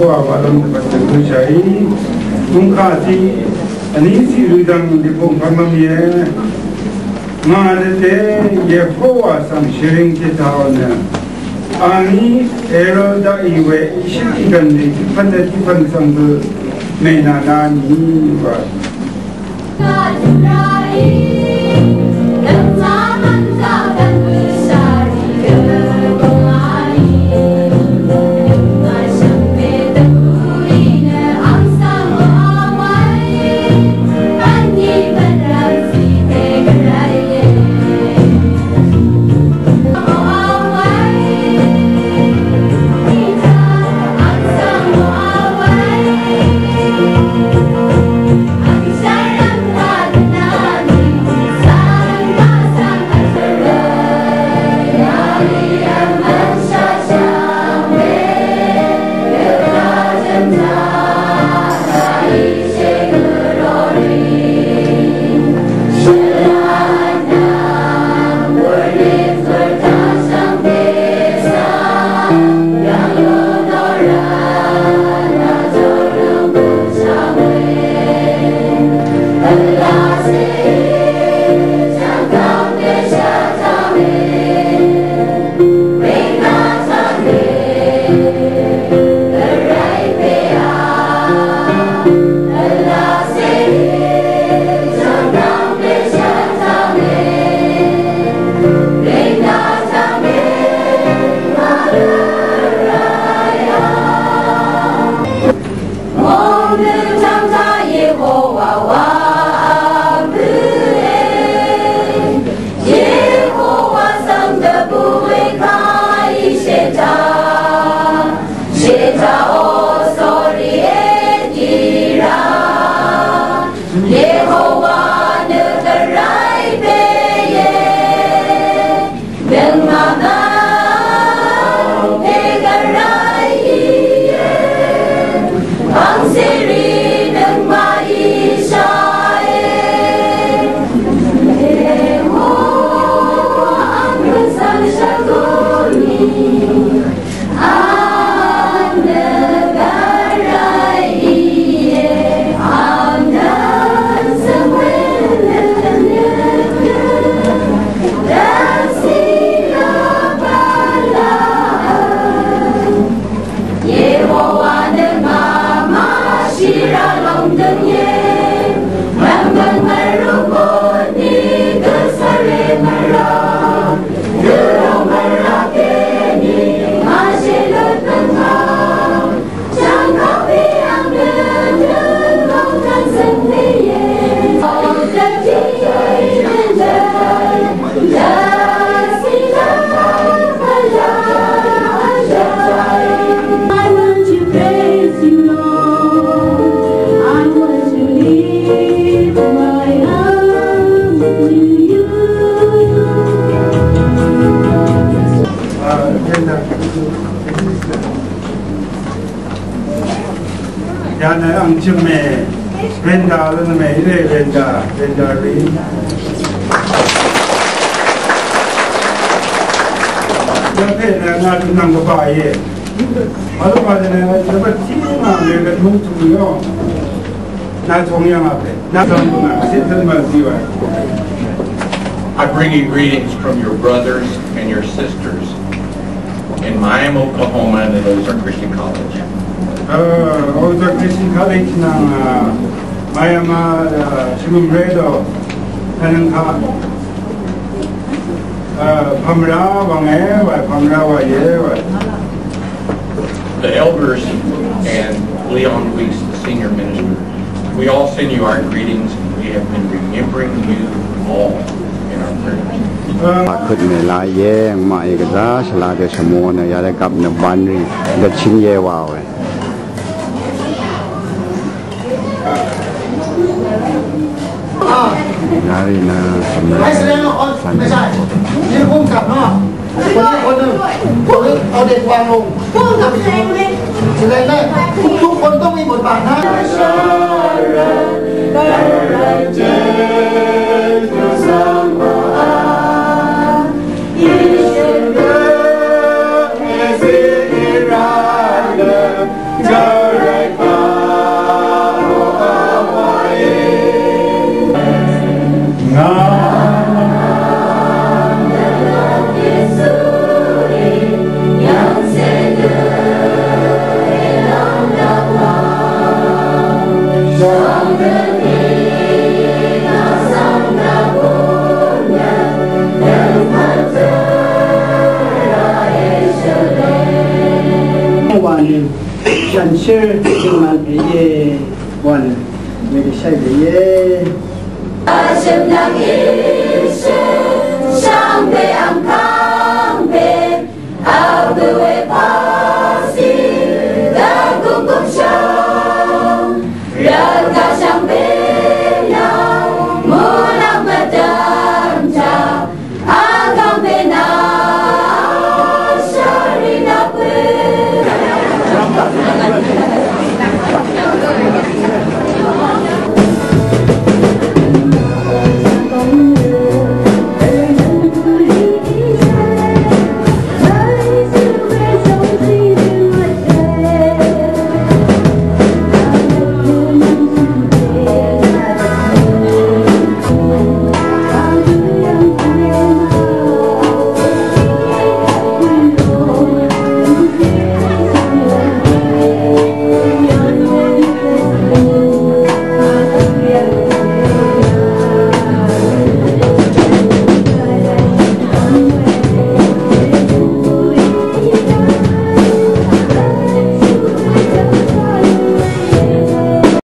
ว่าว่าเราจะเป็นผู้ใช้มุ้งค่าที่อันนี้ที่รู้ดังที่ผมทำมาเนี่ยมาเด็กเย่พว่าสัมเชริงที่ท่าเนี่ยอันนี้เอโรดาอีเวชิกิกันนี่พันธุ์ที่พันธุ์สังเกตไม่นานนี้ว่า Yana ang chume, venda lana me ire venda ri. Yape na nga tunang babae. Ano ba na dapat sino ne ga tung tuyo. Na chongyang ape. Na tongna sitan ma siwa. I bring you greetings from your brothers and your sisters in Miami, Oklahoma, and those are Christian College. 어저 크리스천 칼리지나 마야마 지금 레더 하는 가 밤라 왕에 와 밤라 와예 와. The elders and Leon Weiss, the senior minister, we all send you our greetings. We have been remembering you all in our prayers. ขึ้นในลายแย่งมาเอกราชลาเดชโมนยาได้กับนบันรีเดชินเยวาวนารีนาสำนักไม่ใช่ยืนพุ่งกลับเนาะคนหนึ่งเอาเด็กวางลงพุ่งกลับแสดงได้ทุกคนต้องมีบทบาทนะGod chừng mà cái buồn về cái say cái Asyam nang isip sang be ang